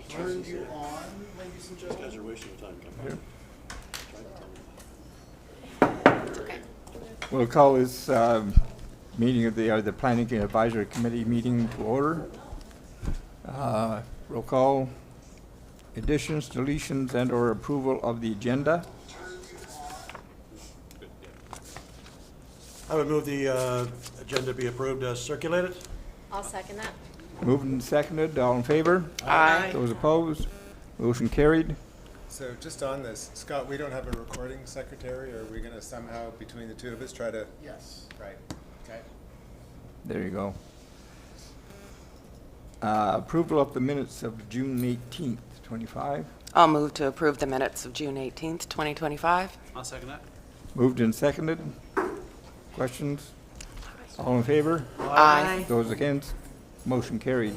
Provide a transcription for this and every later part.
turned you on, ladies and gentlemen. You guys are wasting your time. Here. It's okay. We'll call this meeting of the Planning and Advisory Committee meeting to order. Roll call. Additions, deletions, and/or approval of the agenda. I would move the agenda be approved as circulated. I'll second that. Moved and seconded. All in favor? Aye. Those opposed? Motion carried. So just on this, Scott, we don't have a recording secretary, or are we going to somehow, between the two of us, try to? Yes. Right, okay. There you go. Approval of the minutes of June 18th, 25. I'll move to approve the minutes of June 18th, 2025. I'll second that. Moved and seconded. Questions? All in favor? Aye. Those against? Motion carried.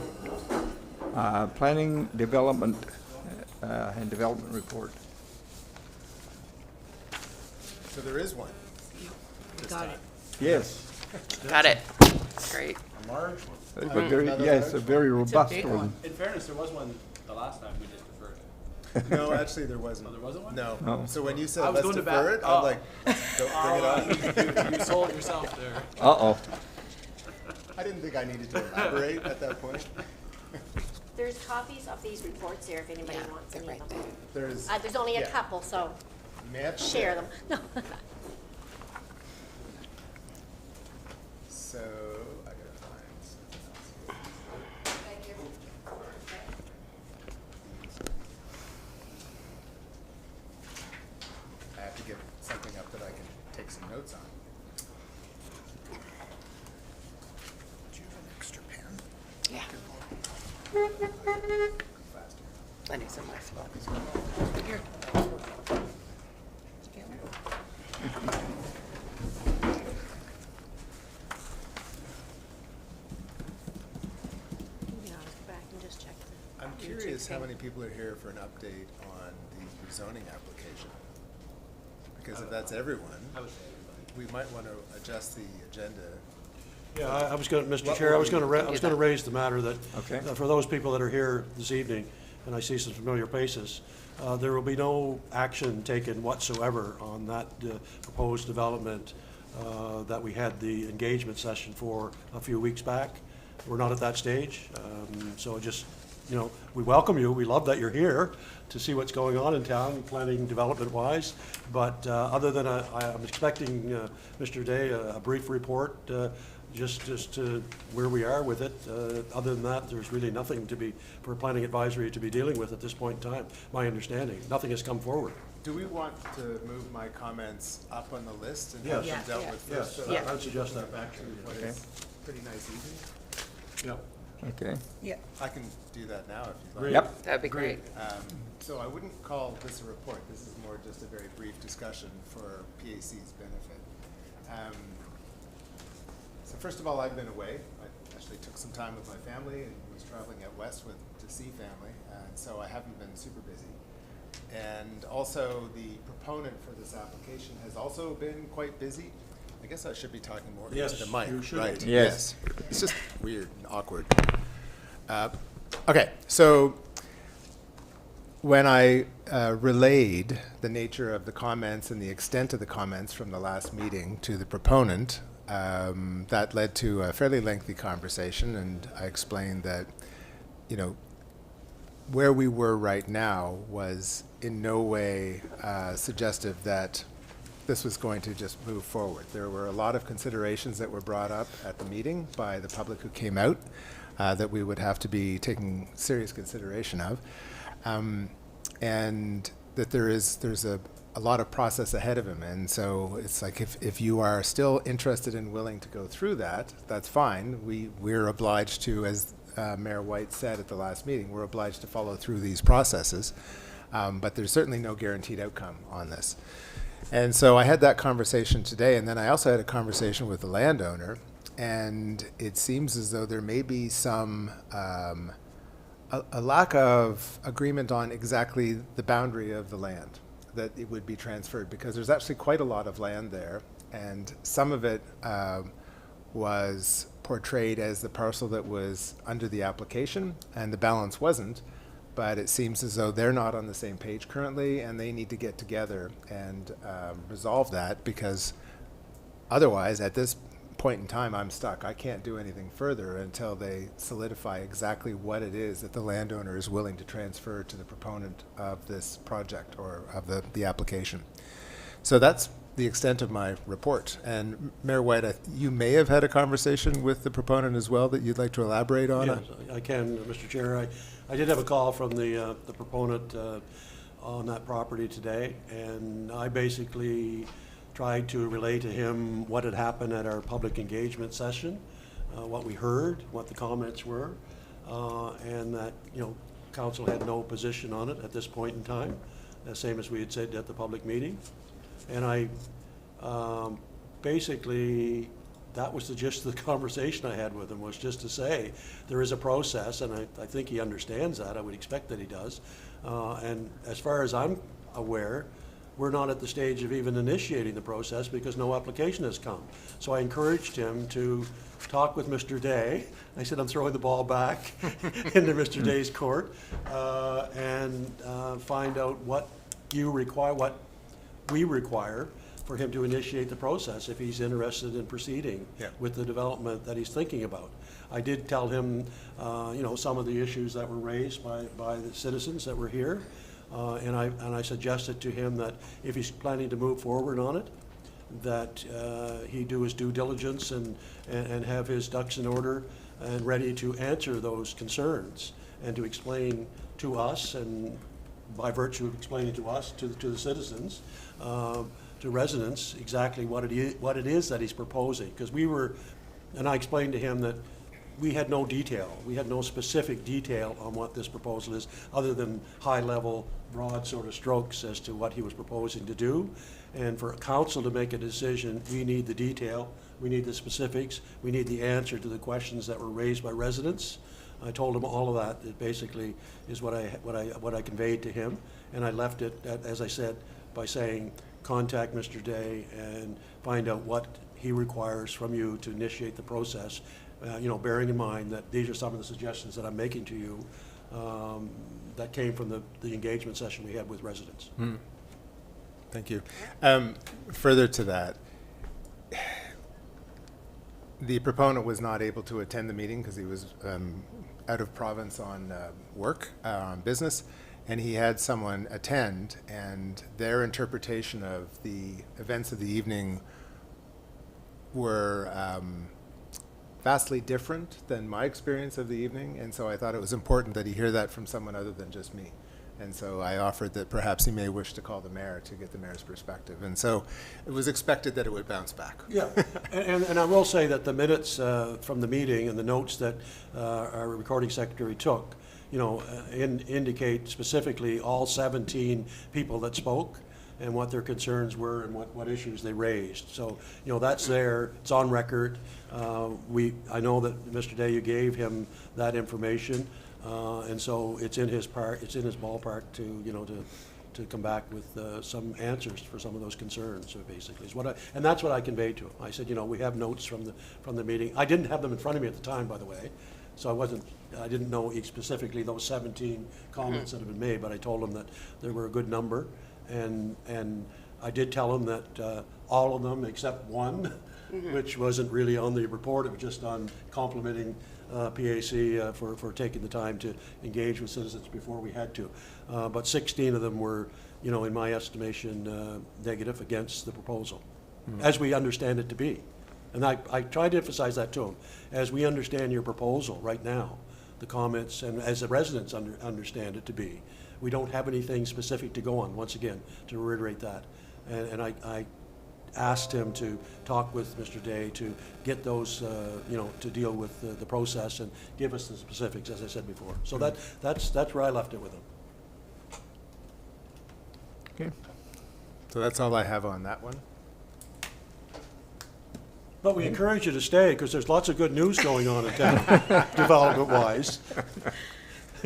Planning, development, and development report. So there is one. Got it. Yes. Got it. Great. A large one. But very, yes, a very robust big one. one. In fairness, there was one the last time we just deferred. No, actually, there wasn't. Oh, there wasn't one? No. No. So when you I said was let's going to defer it, bat- I'm oh. like, don't bring it on. You sold yourself there. Uh-oh. I didn't think I needed to elaborate at that point. There's copies of these reports there if anybody Yeah, wants they're any right of them. there. There's only a yeah. couple, so You may have to share them. No. So I gotta find something else here. I have to get something up that I can take some notes on. Do you have an extra pen? Yeah. Faster. I need some nice as Here. Maybe I'll go back and just check. I'm curious how many people are here for an update on the rezoning application. Because if that's everyone, we might want to adjust the agenda. Yeah, I was going, Mr. What Chair, I would was going we- to raise the matter that, Okay. for those people that are here this evening, and I see some familiar faces, there will be no action taken whatsoever on that proposed development that we had the engagement session for a few weeks back. We're not at that stage, so just, we welcome you. We love that you're here to see what's going on in town, planning development-wise. But other than I'm expecting, Mr. Day, a brief report, just to where we are with it. Other than that, there's really nothing for planning advisory to be dealing with at this point in time, my understanding. Nothing has come forward. Do we want to move my comments up on the list and Yes. have them dealt with first? So Yeah. I would suggest that. Back to what Okay. is pretty nice evening. Yeah. Okay. Yeah. I can do that now if you'd like. Great. Yep. That'd be great. So I wouldn't call this a report. This is more just a very brief discussion for PAC's benefit. So first of all, I've been away. I actually took some time with my family and was traveling out west to see family, and so I haven't been super busy. And also, the proponent for this application has also been quite busy. I guess I should be talking more Yes, into the mic, you should right? be. Yes. It's just weird and awkward. Okay, so when I relayed the nature of the comments and the extent of the comments from the last meeting to the proponent, that led to a fairly lengthy conversation, and I explained that, where we were right now was in no way suggestive that this was going to just move forward. There were a lot of considerations that were brought up at the meeting by the public who came out that we would have to be taking serious consideration of, and that there's a lot of process ahead of him. And so it's like if you are still interested and willing to go through that, that's fine. We're obliged to, as Mayor White said at the last meeting, we're obliged to follow through these processes, but there's certainly no guaranteed outcome on this. And so I had that conversation today, and then I also had a conversation with the landowner, and it seems as though there may be some a lack of agreement on exactly the boundary of the land that it would be transferred, because there's actually quite a lot of land there, and some of it was portrayed as the parcel that was under the application, and the balance wasn't. but it seems as though they're not on the same page currently, and they need to get together and resolve that, because otherwise, at this point in time, I'm stuck. I can't do anything further until they solidify exactly what it is that the landowner is willing to transfer to the proponent of this project or of the application. So that's the extent of my report. And Mayor White, you may have had a conversation with the proponent as well that you'd like to elaborate on. Yes, I can, Mr. Chair. I did have a call from the proponent on that property today, and I basically tried to relay to him what had happened at our public engagement session, what we heard, what the comments were, and that, council had no position on it at this point in time, the same as we had said at the public meeting. And I basically, that was the gist of the conversation I had with him, was just to say there is a process, and I think he understands that. I would expect that he does. And as far as I'm aware, we're not at the stage of even initiating the process because no application has come. So I encouraged him to talk with Mr. Day. I said, I'm throwing the ball back into Mr. Day's court and find out what you require, what we require for him to initiate the process if he's interested in proceeding with the development that he's thinking about. I did tell him, some of the issues that were raised by the citizens that were here, and I suggested to him that if he's planning to move forward on it, that he do his due diligence and have his ducks in order and ready to answer those concerns and to explain to us, and by virtue of explaining to us, to the citizens, to residents, exactly what it is that he's proposing. Because and I explained to him that we had no detail. We had no specific detail on what this proposal is, other than high-level, broad sort of strokes as to what he was proposing to do. And for council to make a decision, we need the detail, we need the specifics, we need the answer to the questions that were raised by residents. I told him all of that. It basically is what I conveyed to him, and I left it, as I said, by saying, contact Mr. Day and find out what he requires from you to initiate the process. Bearing in mind that these are some of the suggestions that I'm making to you that came from the engagement session we had with residents. Thank you. Further to that, the proponent was not able to attend the meeting because he was out of province on work, on business, and he had someone attend, and their interpretation of the events of the evening were vastly different than my experience of the evening, and so I thought it was important that he hear that from someone other than just me. And so I offered that perhaps he may wish to call the mayor to get the mayor's perspective. And so it was expected that it would bounce back. Yeah, and I will say that the minutes from the meeting and the notes that our recording secretary took, indicate specifically all 17 people that spoke and what their concerns were and what issues they raised. So, that's there, it's on record. I know that Mr. Day, you gave him that information. And so it's in his ballpark to come back with some answers for some of those concerns, basically. And that's what I conveyed to him. I said, we have notes from the meeting. I didn't have them in front of me at the time, by the way, so I didn't know specifically those 17 comments that have been made, but I told him that there were a good number, and I did tell him that all of them except one, which wasn't really on the report, it was just on complimenting PAC for taking the time to engage with citizens before we had to. But 16 of them were, in my estimation, negative against the proposal, as we understand it to be. And I tried to emphasize that to them. As we understand your proposal right now, the comments, and as the residents understand it to be, we don't have anything specific to go on, once again, to reiterate that. And I asked him to talk with Mr. Day to get those, to deal with the process and give us the specifics, as I said before. So that's where I left it with him. Okay. So that's all I have on that one. But we encourage you to stay because there's lots of good news going on in town, development-wise.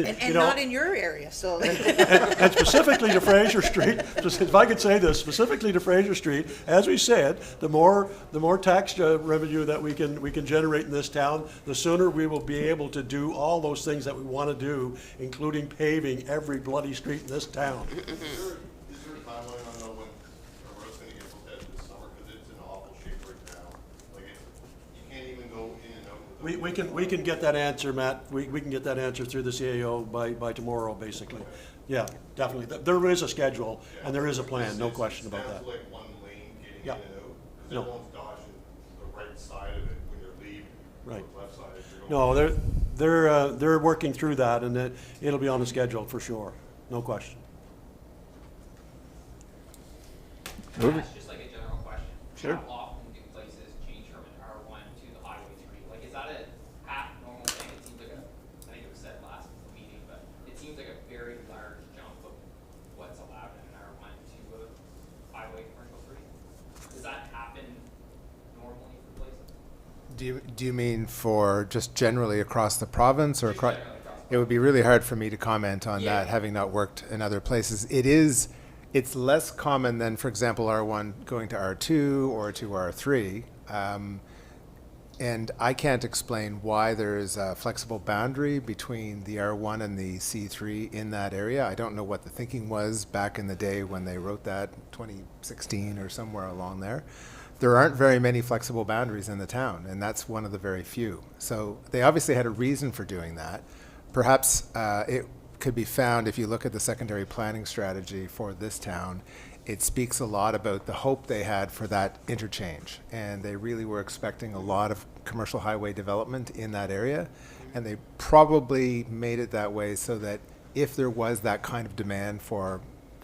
And know, not in your area, so. and specifically to Fraser Street, just if I could say this, specifically to Fraser Street, as we said, the more tax revenue that we can generate in this town, the sooner we will be able to do all those things that we want to do, including paving every bloody street in this town. Is there a timeline on when a road's gonna get built out this summer, because it's in awful shape right now? Like, you can't even go in and out. We can get that answer, Matt. We can get that answer through the CAO by tomorrow, basically. Yeah, definitely. There is a schedule and there is a plan, no question about that. It sounds like one lane getting in Yeah. and out, because No. everyone's dodging the right side of it when you're leaving, Right. the left side if you're going. No, they're working through that, and it'll be on the schedule for sure, no question. Moving. That's just like a general question. Sure. How often do places change from an R1 to the Highway 3? Like, is that a half normal thing? It seems like I think it was said last meeting, but it seems like a very large jump of what's allowed in an R1 to a Highway Commercial 3. Does that happen normally for places? Do you mean for just generally across the province or Just across? generally across the It would be really hard for me to comment on Yeah. that, having not worked in other places. It's less common than, for example, R1 going to R2 or to R3. And I can't explain why there is a flexible boundary between the R1 and the C3 in that area. I don't know what the thinking was back in the day when they wrote that, 2016 or somewhere along there. There aren't very many flexible boundaries in the town, and that's one of the very few. So they obviously had a reason for doing that. Perhaps it could be found if you look at the secondary planning strategy for this town. It speaks a lot about the hope they had for that interchange, and they really were expecting a lot of commercial highway development in that area, and they probably made it that way so that if there was that kind of demand for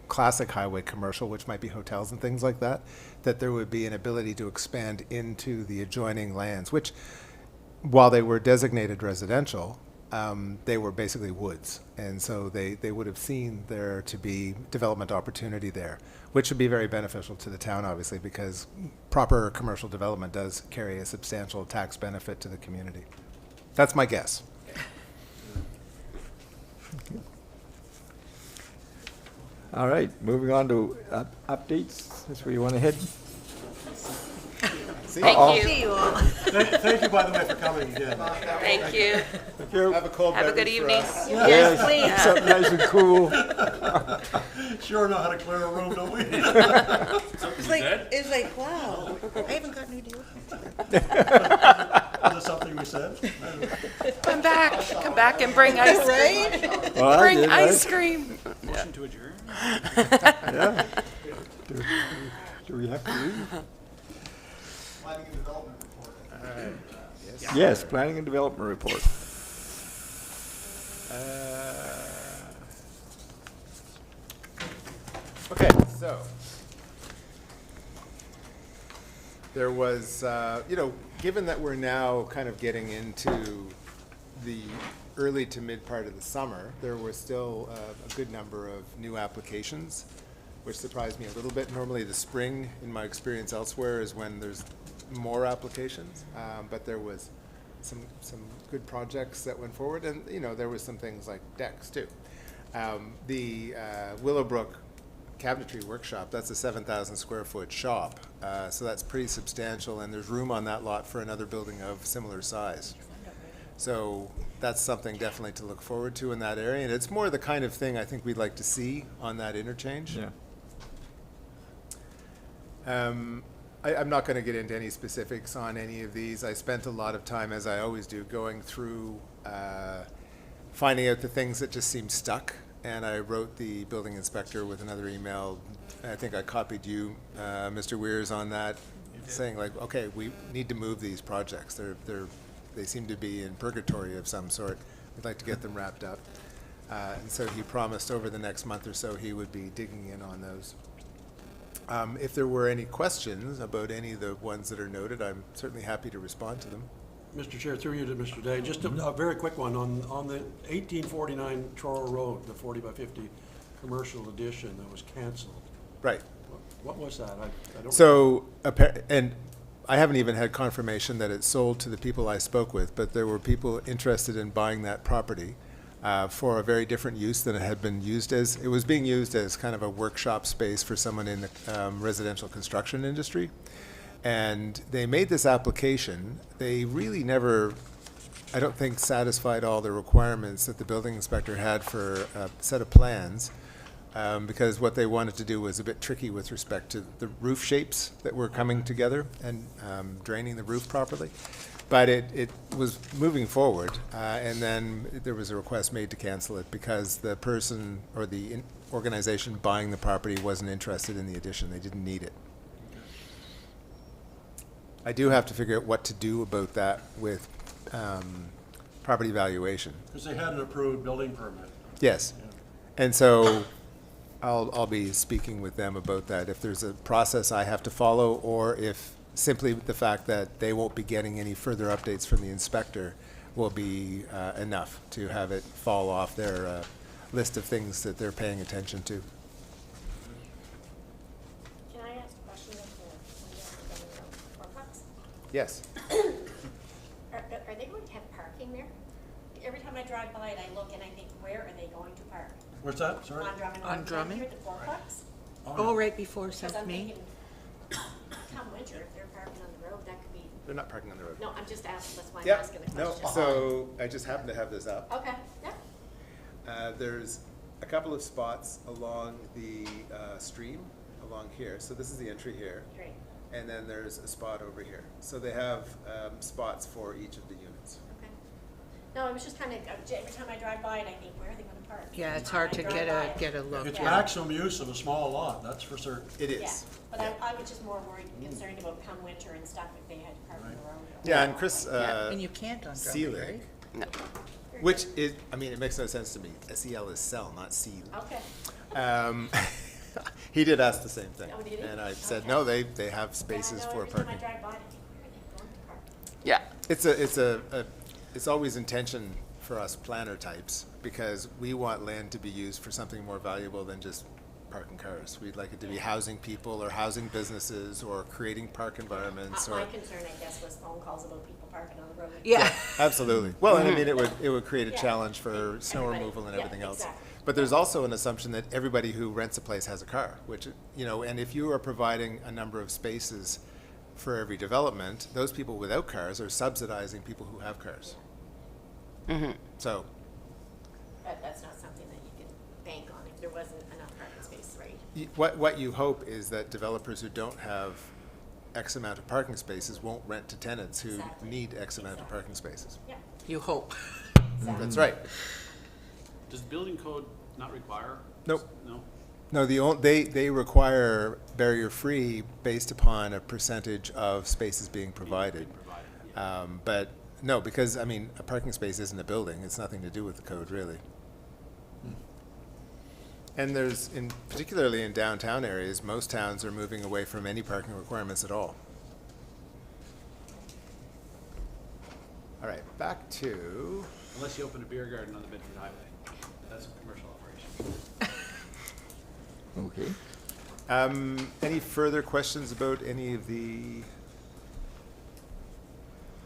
classic highway commercial, which might be hotels and things like that, that there would be an ability to expand into the adjoining lands, which, while they were designated residential, they were basically woods. And so they would have seen there to be development opportunity there, which would be very beneficial to the town, obviously, because proper commercial development does carry a substantial tax benefit to the community. That's my guess. All right, moving on to updates. That's where you want to head. Thank you. See you all. Thank you, by the way, for coming again. Thank you. Thank you. Have a cold Have a good beverage for evening. us. Yes, please. Something nice and cool. Sure know how to clear a room, don't we? It's like, wow, I haven't got any deal. Was it something we said? Come back and bring ice, Right? Well, I bring did, right? ice cream. Motion to adjourn? Yeah. Do we have to leave? Planning and development report. Yes, planning and development report. Okay, so there was, given that we're now kind of getting into the early to mid part of the summer, there was still a good number of new applications, which surprised me a little bit. Normally the spring, in my experience elsewhere, is when there's more applications, but there was some good projects that went forward, and there was some things like decks too. The Willowbrook Cabinetry Workshop, that's a 7,000 square foot shop, so that's pretty substantial, and there's room on that lot for another building of similar size. So that's something definitely to look forward to in that area, and it's more the kind of thing I think we'd like to see on that interchange. Yeah. I'm not going to get into any specifics on any of these. I spent a lot of time, as I always do, going through finding out the things that just seemed stuck. And I wrote the building inspector with another email. I think I copied you, Mr. Weirs, on that, saying like, okay, we need to move these projects. They seem to be in purgatory of some sort. We'd like to get them wrapped up. And so he promised over the next month or so he would be digging in on those. If there were any questions about any of the ones that are noted, I'm certainly happy to respond to them. Mr. Chair, through you to Mr. Day, just a very quick one on the 1849 Truro Road, the 40 by 50 commercial edition that was canceled. Right. What was that? I don't. So, and I haven't even had confirmation that it's sold to the people I spoke with, but there were people interested in buying that property. for a very different use than it had been used as. It was being used as kind of a workshop space for someone in the residential construction industry. And they made this application. They really never, I don't think, satisfied all the requirements that the building inspector had for a set of plans, because what they wanted to do was a bit tricky with respect to the roof shapes that were coming together and draining the roof properly. But it was moving forward, and then there was a request made to cancel it because the person or the organization buying the property wasn't interested in the addition. They didn't need it. I do have to figure out what to do about that with property valuation. Because they had an approved building permit. Yes. And so I'll be speaking with them about that, if there's a process I have to follow, or if simply the fact that they won't be getting any further updates from the inspector will be enough to have it fall off their list of things that they're paying attention to. Can I ask a question of the fourplex? Yes. Are they going to have parking there? Every time I drive by it, I look and I think, where are they going to park? Where's that, sorry? On Drummond. On Drummond? Here at the fourplex? Oh, right before Because South I'm Main. thinking, come winter, if they're parking on the road, that could be, They're not parking on the road. no, I'm just asking, that's why I'm Yeah, asking the no, question. so I just happen to have this up. Okay, yeah, There's a couple of spots along the stream along here. So this is the entry here. great, And then there's a spot over here. So they have spots for each of the units. okay. No, I was just kind of, every time I drive by it, I think, where are they going to park? Yeah, it's Every hard time to I drive by it. get a look. It's Yeah. maximum use of a small lot, that's for certain. It Yeah, is. but I was just more worried, concerned about come winter and stuff, if they had to park on the road. Yeah, and Chris And you can't on Drummond, Seelig, right? No. which is, I mean, it makes no sense to me. SEL is cell, not seed. Okay, He did ask the same thing. Oh, did he? And I said, Okay. no, they have spaces yeah, I know for every time parking. I drive by it, I think, where are they going to park? Yeah. It's always intention for us planner types, because we want land to be used for something more valuable than just parking cars. We'd like it to be housing people or housing businesses or creating park environments My or. concern, I guess, was phone calls about people parking on the road. Yeah. Absolutely. Well, and I mean, it would create a Yeah. challenge for snow Everybody. removal and Yeah, everything else. exactly. But there's also an assumption that everybody who rents a place has a car, which, and if you are providing a number of spaces for every development, those people without cars are subsidizing people who have cars. So, But that's not something that you can bank on if there wasn't enough parking space, right? what you hope is that developers who don't have X amount of parking spaces won't rent to tenants who Exactly. need X amount of parking spaces. Yeah, You hope. That's right. Does the building code not require? Nope. No? No, they require barrier-free based upon a percentage of spaces being provided. Yeah. But no, because, I mean, a parking space isn't a building. It's nothing to do with the code, really. And there's, particularly in downtown areas, most towns are moving away from any parking requirements at all. All right, back to, Unless you open a beer garden on the Bedford Highway. That's a commercial operation. Okay. any further questions about any of the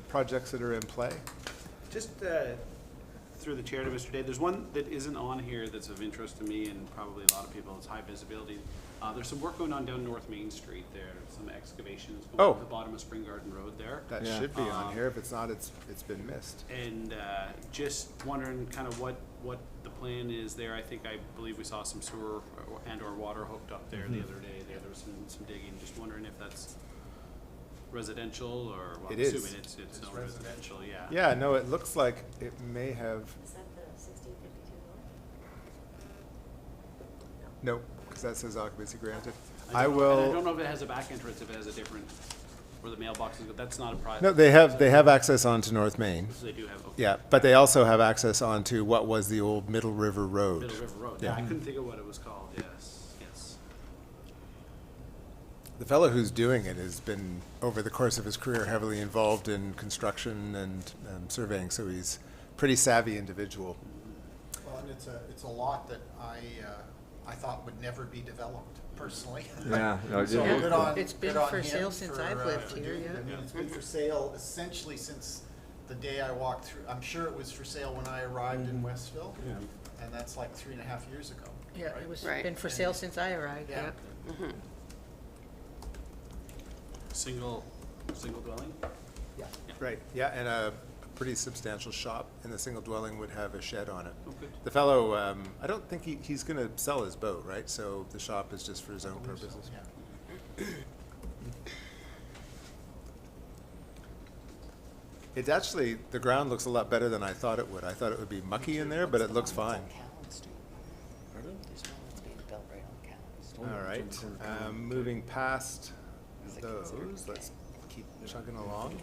projects that are in play? Just through the chair to Mr. Day, there's one that isn't on here that's of interest to me and probably a lot of people. It's high visibility. There's some work going on down North Main Street there. Some excavations going Oh. at the bottom of Spring Garden Road there. That Yeah. should be on here. If it's not, it's been missed. And just wondering kind of what the plan is there. I believe we saw some sewer and or water hooked up there the other day. There was some digging. Just wondering if that's residential or, well, It I'm is. assuming it's no residential, yeah. Yeah, no, it looks like it may have, is that the 1652 north? nope, because that says occupancy granted. I I don't know- and I will, don't know if it has a back entrance, if it has a different, where the mailbox is, but that's not a private. no, they have access onto North Main. So they do have, okay. Yeah, but they also have access onto what was the old Middle River Road. Middle River Road, yeah, I couldn't think of what it was called, yes. The fellow who's doing it has been, over the course of his career, heavily involved in construction and surveying, so he's a pretty savvy individual. Well, and it's a lot that I thought would never be developed, personally. Yeah, no, So yeah. good on, It's been good on for him sale since I've lived for here, doing it. yeah. I mean, it's been for sale essentially since the day I walked through, I'm sure it was for sale when I arrived in Westville, and that's like 3.5 years ago. Yeah, right? it was, Right. been for sale since I arrived, Yeah. yep. Single dwelling? Right, yeah, and a pretty substantial shop, and the single dwelling would have a shed on it. Oh, good. The fellow, I don't think he's gonna sell his boat, right? So the shop is just for his own I believe so, purposes. yeah. It's actually, the ground looks a lot better than I thought it would. I thought it would be mucky in there, but it looks fine. All right, moving past those, let's keep chugging along.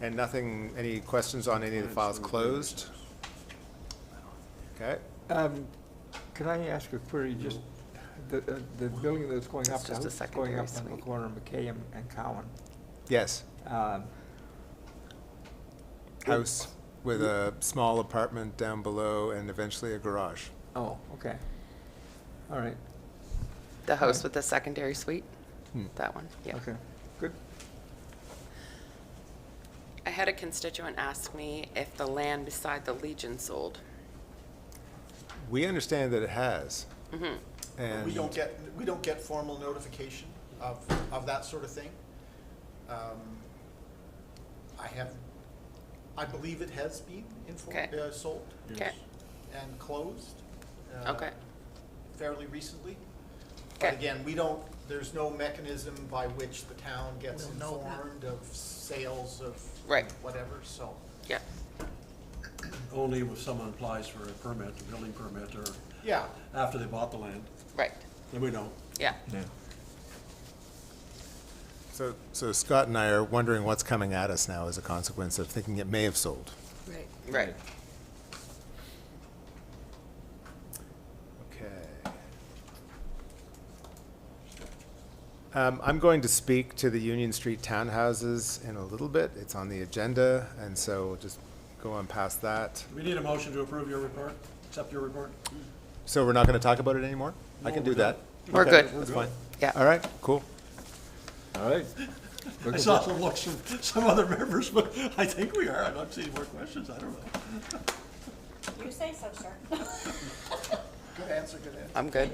And nothing, any questions on any of the files closed? Okay, Can I ask a query, just, the building that's going up, It's the just a house that's going up secondary on the suite. corner of McKay and Cowan. yes, Um, house with a small apartment down below and eventually a garage. Oh, okay. All right, The house with the secondary suite? Hmm. That one, yeah. okay, good. I had a constituent ask me if the land beside the Legion sold. We understand that it has. Mhm. And We don't get formal notification of that sort of thing. I believe it has been Okay. sold Okay, and closed. okay, Fairly recently. Okay. But again, there's no mechanism by which the town gets We'll know that. informed of sales of Right. whatever, so. yeah, Only if someone applies for a permit, a building permit, or Yeah, after they bought the land, right, then we know. yeah. Yeah. so Scott and I are wondering what's coming at us now as a consequence of thinking it may have sold. Right. Right. Okay. I'm going to speak to the Union Street townhouses in a little bit. It's on the agenda, and so we'll just go on past that. We need a motion to approve your report, accept your report? So we're not going to talk about it anymore? I No, can we're do that. We're Okay, good. That's fine. Yeah. All right, cool. All right. I saw some looks from some other members, but I think we are. I'm not seeing more questions. I don't know. You say so, sir. good answer, good answer. I'm good.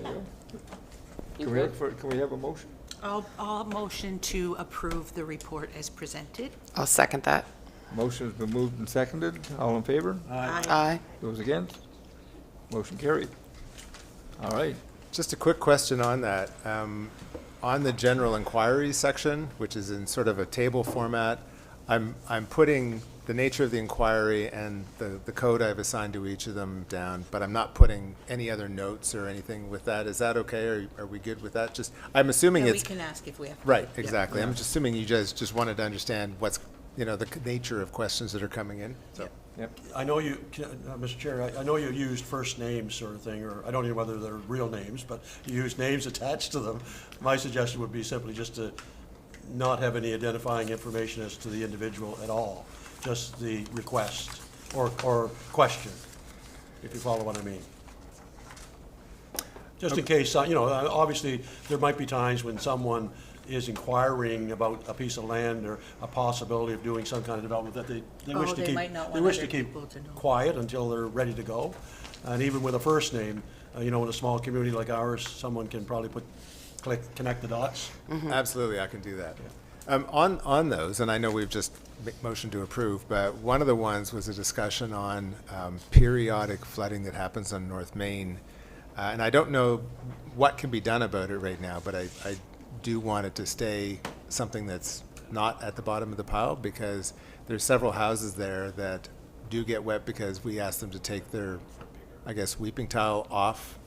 You good? Can we have a motion? I'll motion to approve the report as presented. I'll second that. Motion's been moved and seconded. All in favor? Aye. Those against? Motion carried. All right. Just a quick question on that. On the general inquiry section, which is in sort of a table format, I'm putting the nature of the inquiry and the code I've assigned to each of them down, but I'm not putting any other notes or anything with that. Is that okay? Are we good with that? Just, I'm assuming And we it's, can ask if we have. right, Yeah. exactly. I'm just assuming you guys just wanted to understand what's, the nature of questions that are coming in, so. Yep. I know you, Mr. Chair, I know you used first names sort of thing, or I don't know whether they're real names, but you use names attached to them. My suggestion would be simply just to not have any identifying information as to the individual at all, just the request or question, if you follow what I mean. Just in case, obviously, there might be times when someone is inquiring about a piece of land or a possibility of doing some kind of development that they wish to they keep, might not they want wish to other keep people to know. quiet until they're ready to go. And even with a first name, in a small community like ours, someone can probably connect the dots. Absolutely, I can do that. On those, and I know we've just motioned to approve, but one of the ones was a discussion on periodic flooding that happens on North Main. And I don't know what can be done about it right now, but I do want it to stay something that's not at the bottom of the pile, because there's several houses there that do get wet because we asked them to take their, I guess, weeping towel off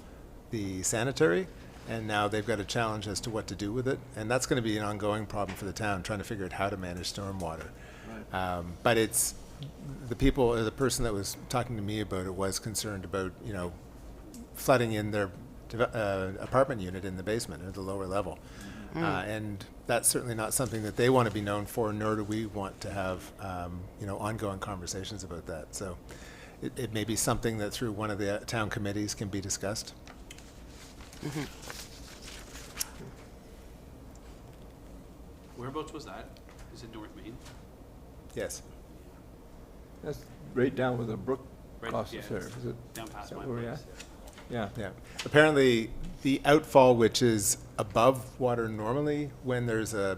the sanitary, and now they've got a challenge as to what to do with it, and that's going to be an ongoing problem for the town, trying to figure out how to manage stormwater. But it's the person that was talking to me about it was concerned about flooding in their apartment unit in the basement or the lower level. And that's certainly not something that they want to be known for, nor do we want to have, ongoing conversations about that. So it may be something that through one of the town committees can be discussed. Whereabouts was that? Is it North Main? Yes. That's right down with the brook Right, crosses yeah, there, it's is it? down past Is that my where we're place. at? Yeah. Yeah. Apparently, the outfall, which is above water normally, when there's a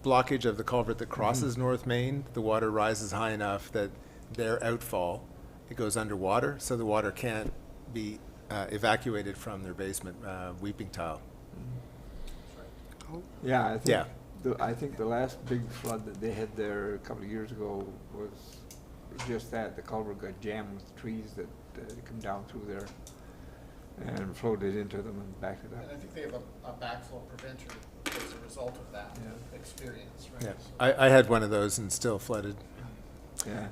blockage of the culvert that crosses North Main, the water rises high enough that their outfall, it goes underwater, so the water can't be evacuated from their basement weeping tile. Yeah, I think, Yeah. I think the last big flood that they had there a couple of years ago was just that. The culvert got jammed with trees that come down through there and floated into them and backed it up. And I think they have a backflow preventer as a result of that Yeah. experience, right? Yeah. So- I had one of those and still flooded. Yeah.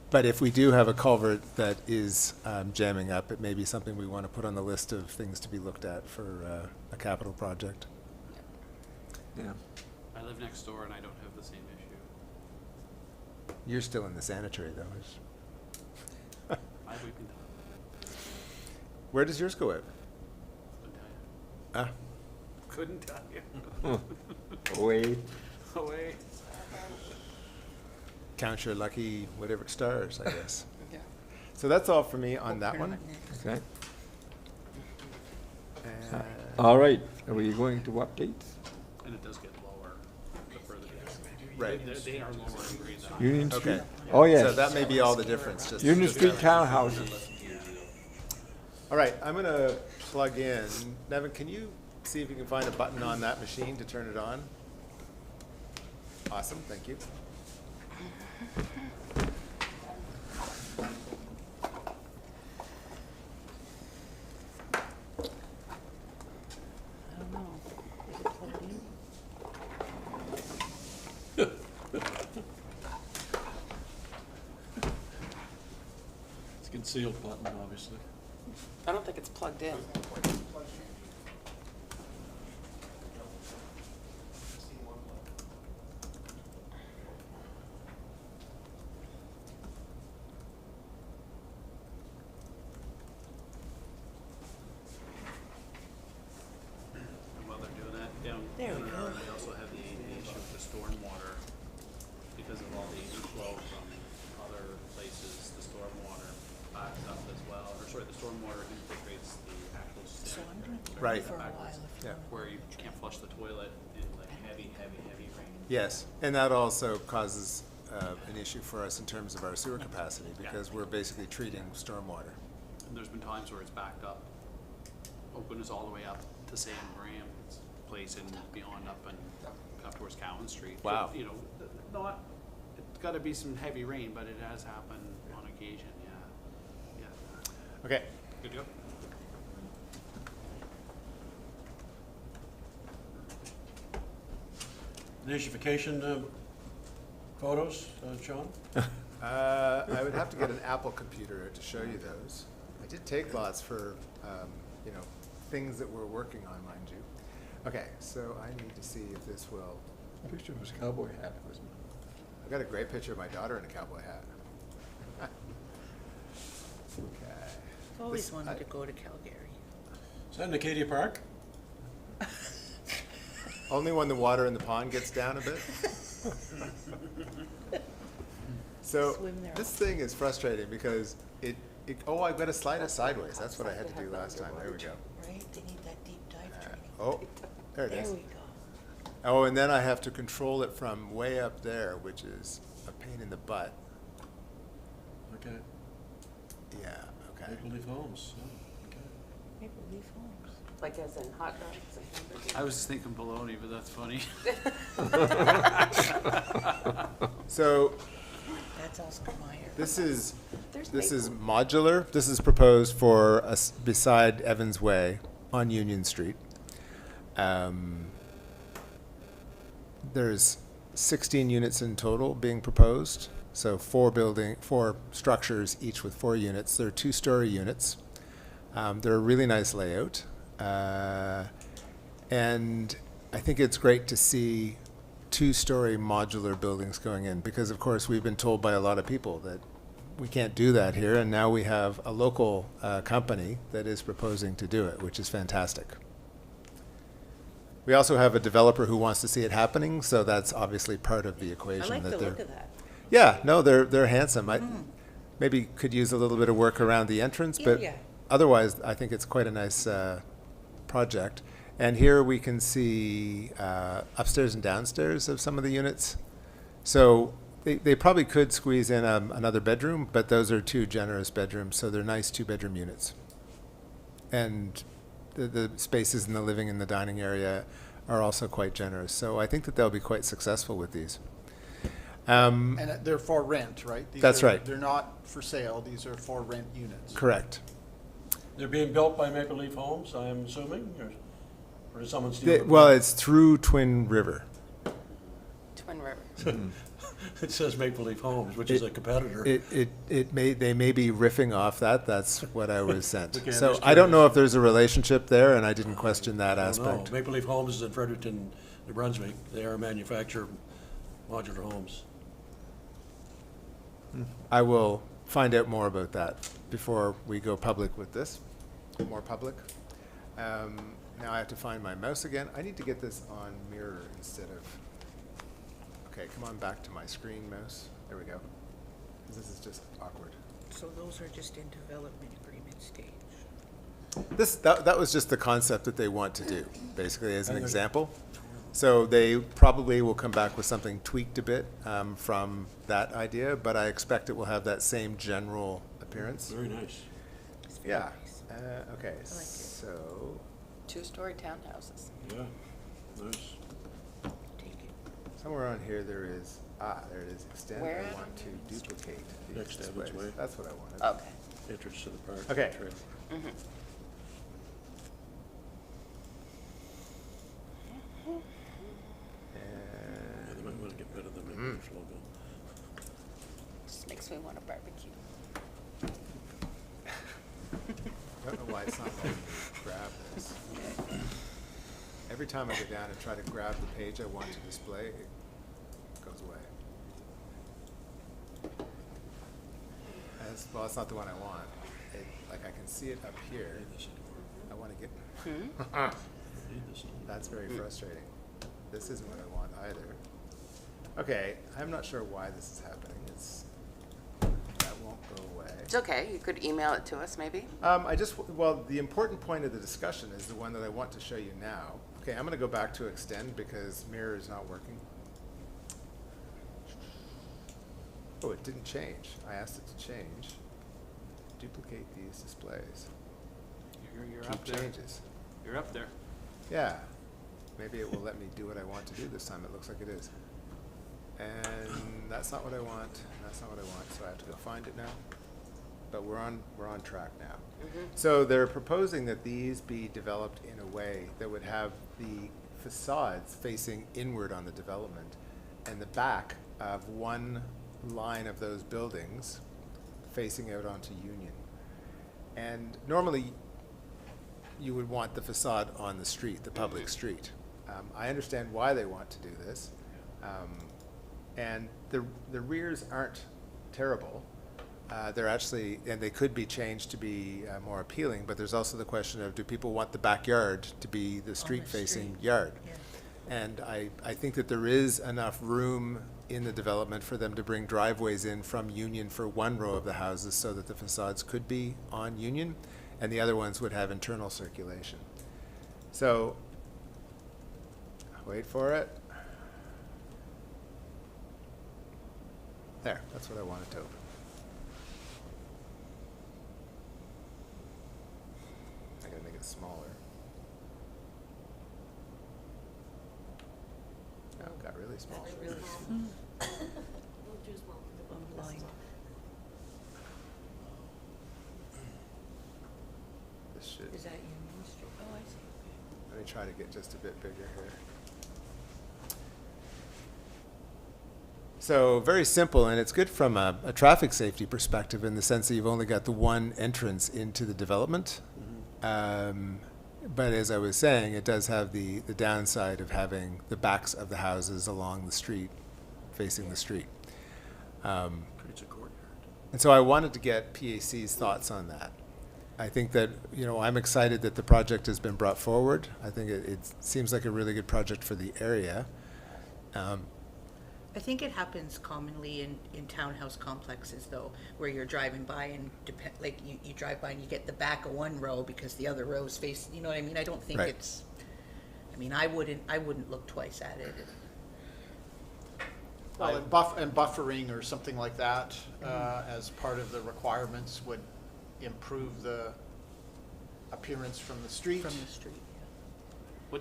But if we do have a culvert that is jamming up, it may be something we want to put on the list of things to be looked at for a capital project. Yeah. I live next door and I don't have the same issue. You're still in the sanitary, though. I have weeping tile. Where does yours go out? Couldn't tell you. Couldn't tell you. Away. Away. Count your lucky whatever stars, I guess. Yeah. So that's all for me on that Open one. it next. Okay. And All right. Are we going to updates? And it does get lower the further you go. Right. They are lower in grade than Union Street? Okay. Oh, yes. So that may be all the difference. Just Union just Street that. townhouses. All right, I'm gonna plug in. Nevin, can you see if you can find a button on that machine to turn it on? Awesome, thank you. I don't know. Is it plugged in? It's a concealed button, obviously. I don't think it's plugged in. And while they're doing that, down There we in go. our, we also have the issue with the stormwater because of all the inflow from other places. The stormwater backs up as well, or sorry, the stormwater infiltrates the actual So I'm gonna keep Right. it for a while if you Yeah. want. where you can't flush the toilet in like heavy rain. Yes, and that also causes an issue for us in terms of our sewer capacity because we're basically treating stormwater. And there's been times where it's backed up. Oakland is all the way up to San Graham's place and beyond up and up towards Cowan Street. Wow. You know, not, it's gotta be some heavy rain, but it has happened on occasion, yeah. Yeah. Okay, Good to go? Nidification photos, John? I would have to get an Apple computer to show you those. I did take lots for, you know, things that we're working on, mind you. Okay, so I need to see if this will. Picture of his cowboy hat, wasn't it? I've got a great picture of my daughter in a cowboy hat. Okay. I've always This- wanted to go to Calgary. Is that in Acadia Park? Only when the water in the pond gets down a bit. So Swim there. this thing is frustrating because oh, I've got to slide it sideways. That's what I had to do last time. There we go. Right? They need that deep dive training. Oh, there it There is. we go. Oh, and then I have to control it from way up there, which is a pain in the butt. Okay. Yeah, okay. Maple Leaf Homes, oh, okay. Maple Leaf Homes. Like as in hot dogs and hamburgers. I was just thinking bologna, but that's funny. So That's Oscar Mayer. this is There's modular. This is proposed for us beside Evans Way on Union Street. There's 16 units in total being proposed. So four structures, each with 4 units. They're 2-story units. They're a really nice layout. And I think it's great to see 2-story modular buildings going in because, of course, we've been told by a lot of people that we can't do that here. And now we have a local company that is proposing to do it, which is fantastic. We also have a developer who wants to see it happening, so that's obviously part of the I equation. like that the they're- look of that. Yeah, no, they're handsome. I maybe could use a little bit of work around the entrance, Yeah, but yeah. otherwise, I think it's quite a nice project. And here we can see upstairs and downstairs of some of the units. So they probably could squeeze in another bedroom, but those are two generous bedrooms, so they're nice 2-bedroom units. And the spaces in the living and the dining area are also quite generous. So I think that they'll be quite successful with these. And they're for rent, right? These That's are- right. They're not for sale, these are for rent units. Correct. They're being built by Maple Leaf Homes, I'm assuming, or did someone steal them? Well, it's through Twin River. Twin River. It says Maple Leaf Homes, which is a competitor. They may be riffing off that. That's what I was sent. Okay, So I'm just I don't know curious. if there's a relationship there, and I didn't question that I don't know. aspect. Maple Leaf Homes is in Fredericton, New Brunswick. They are a manufacturer of modular homes. I will find out more about that before we go public with this. More public. Now I have to find my mouse again. I need to get this on mirror instead of. Okay, come on back to my screen, mouse. There we go. 'Cause this is just awkward. So those are just in development agreement stage. That was just the concept that they want to do, basically, as an example. So they probably will come back with something tweaked a bit from that idea, but I expect it will have that same general appearance. Very nice. It's very Yeah. nice. Okay, it. so 2-story townhouses. Yeah, nice. Take it. somewhere on here there is, there it is, extend. Where I at want to duplicate these Next Evans displays. Way. That's what I wanted. Okay. Entrance to the park. Okay. Trail. Mhm. Yeah, they And might want to get rid of the Maple Leaf logo. Just makes me want a barbecue. I don't know why it's not letting me grab this. Every time I go down and try to grab the page I want to display, it goes away. Well, it's not the one I want. Like I can see it up here. I want to get. That's very frustrating. This isn't what I want either. Okay, I'm not sure why this is happening. That won't go away. It's okay, you could email it to us, maybe? Well, the important point of the discussion is the one that I want to show you now. Okay, I'm gonna go back to extend because mirror is not working. Oh, it didn't change. I asked it to change. Duplicate these displays. You're Keep up there. changes. You're up there. Yeah, maybe it will let me do what I want to do this time. It looks like it is. And that's not what I want. That's not what I want. So I have to go find it now. But we're on track now. So they're proposing that these be developed in a way that would have the facades facing inward on the development and the back of one line of those buildings facing out onto Union. And normally you would want the facade on the street, the public street. I understand why they want to do this. And the rears aren't terrible. They're actually, and they could be changed to be more appealing, but there's also the question of, do people want the backyard to be the street-facing street. yard? Yeah. And I think that there is enough room in the development for them to bring driveways in from Union for one row of the houses so that the facades could be on Union, and the other ones would have internal circulation. So, wait for it. There, that's what I wanted to open. I gotta make it smaller. Oh, it got really small. Really small. We'll do small. I'm blind. This should, Is that Union Street? Oh, I see. let me try to get just a bit bigger here. So very simple, and it's good from a traffic safety perspective in the sense that you've only got the one entrance into the development. But as I was saying, it does have the downside of having the backs of the houses along the street, facing the street. Creates a courtyard. And so I wanted to get PAC's thoughts on that. I think that, I'm excited that the project has been brought forward. I think it seems like a really good project for the area. I think it happens commonly in townhouse complexes though, where you're driving by and you drive by and you get the back of one row because the other rows face, you know what I mean? I don't think Right. it's, I wouldn't look twice at it. Well, and buffering or something like that, as part of the requirements would improve the appearance from the street. From the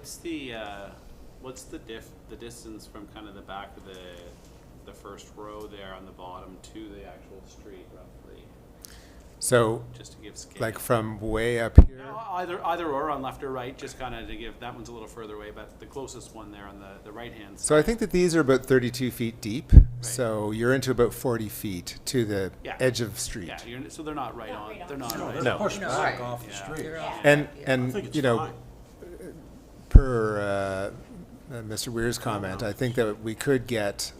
street, yeah. What's the distance from kind of the back of the first row there on the bottom to the actual street roughly? So, Just to give scale. like from way up here? No, either or on left or right, just kind of to give, that one's a little further away, but the closest one there on the right-hand side. So I think that these are about 32 feet deep. So you're into about 40 feet to the Yeah. edge of street. Yeah, so they're not right Not on, right on they're the not street. right. They're pushed No, back right. off the Yeah. street. They're Yeah. off. And, Yeah. I think it's fine. per Mr. Weir's comment, I think that we could get,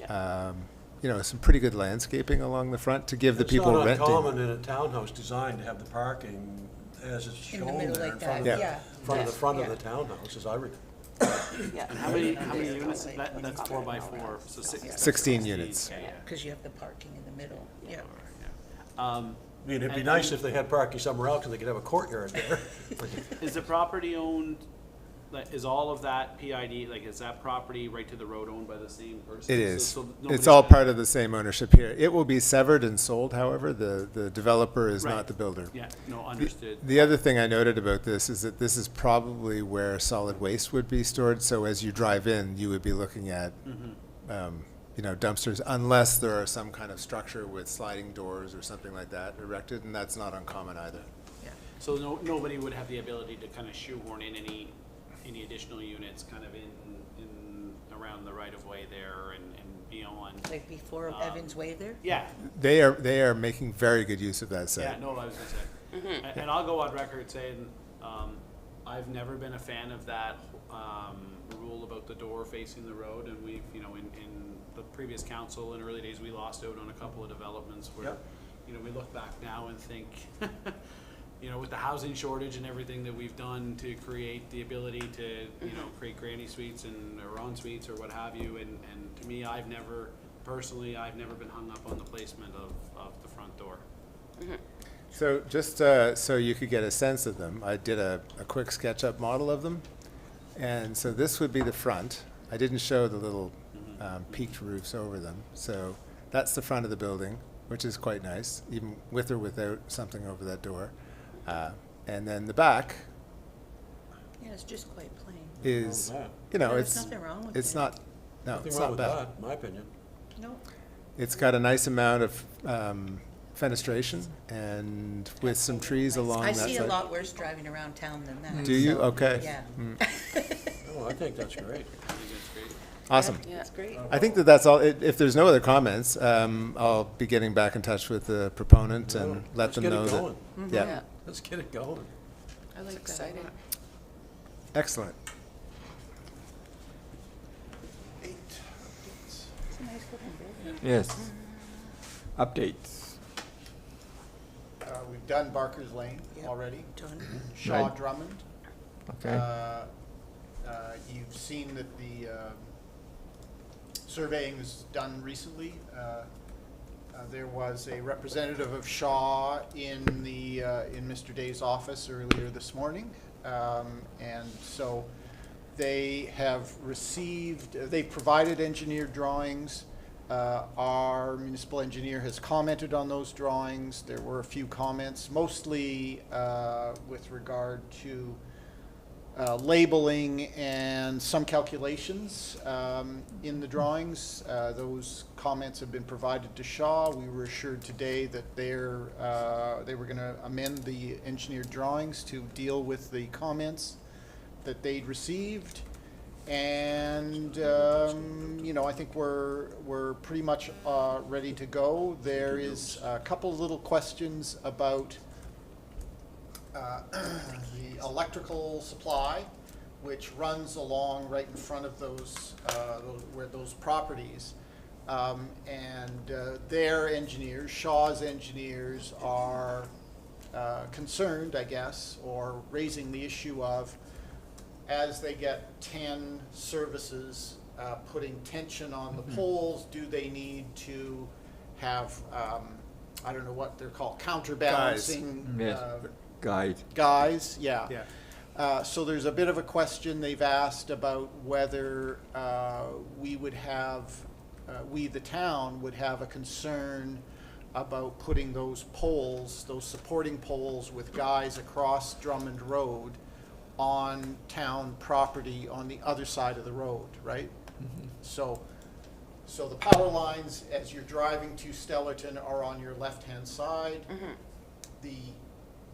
some pretty good landscaping along the front to give the people renting. It's not uncommon in a townhouse design to have the parking as it's In the shown middle there like in front of that, the, yeah. front of the front of Yeah. the townhouse, as I recall. And how many units, that's 4x4, so 16 units. Yeah, yeah. Because you have the parking in the middle, yeah. I mean, it'd be And- nice if they had parking somewhere else and they could have a courtyard there. Is the property owned, like, is all of that PID, like, is that property right to the road owned by the same person? It is. So It's nobody's all got- part of the same ownership here. It will be severed and sold, however. The developer is Right. not the builder. Yeah, no, understood. The other thing I noted about this is that this is probably where solid waste would be stored. So as you drive in, you would be looking at, dumpsters, unless there are some kind of structure with sliding doors or something like that erected, and that's not uncommon either. So nobody would have the ability to kind of shoehorn in any additional units kind of in around the right of way there and beyond. Like before Evans Way there? Yeah, They are making very good use of that site. yeah, no, I was gonna say. And I'll go on record saying, I've never been a fan of that, rule about the door facing the road, and we've, in the previous council in early days, we lost out on a couple of developments where, Yep. we look back now and think, with the housing shortage and everything that we've done to create the ability to, create granny suites or en suites or what have you, and to me, I've never been hung up on the placement of the front door. So just so you could get a sense of them, I did a quick SketchUp model of them. And so this would be the front. I didn't show the little peaked roofs over them. So that's the front of the building, which is quite nice, even with or without something over that door. And then the back Yeah, it's just quite plain. is, wrong There's it's nothing wrong with it's it. not, no, Nothing it's wrong not with bad. that, in my opinion. No, It's got a nice amount of fenestration and with some trees along I that see a side. lot worse driving around town than that. Do you? so, Okay. Yeah. Oh, I think that's great. I think that's great. Awesome. Yeah. That's great. I think that that's all. If there's no other comments, I'll be getting back in touch with the proponent and Well, let let's them get it know that. going. Yeah. Let's get it going. I like That's exciting. Excellent. It's a nice looking building. Yes. Updates. We've done Barker's Lane Yep. already, Done. Shaw Right. Drummond. Okay. You've seen that the surveying was done recently. There was a representative of Shaw in Mr. Day's office earlier this morning. And so they have received, they provided engineered drawings. Our municipal engineer has commented on those drawings. There were a few comments, mostly with regard to labeling and some calculations in the drawings. Those comments have been provided to Shaw. We were assured today that they were going to amend the engineered drawings to deal with the comments that they'd received. And I think we're pretty much ready to go. There is a couple of little questions about the electrical supply, which runs along right in front of those properties. And their engineers, Shaw's engineers, are concerned, I guess, or raising the issue of, as they get 10 services putting tension on the poles, do they need to have, I don't know what they're called, counterbalancing Yes, guide. guys? Yeah. Yeah. So there's a bit of a question they've asked about whether we would have, we the town would have a concern about putting those poles, those supporting poles with guys across Drummond Road on town property on the other side of the road, right? So the power lines, as you're driving to Stellarton, are on your left-hand side. The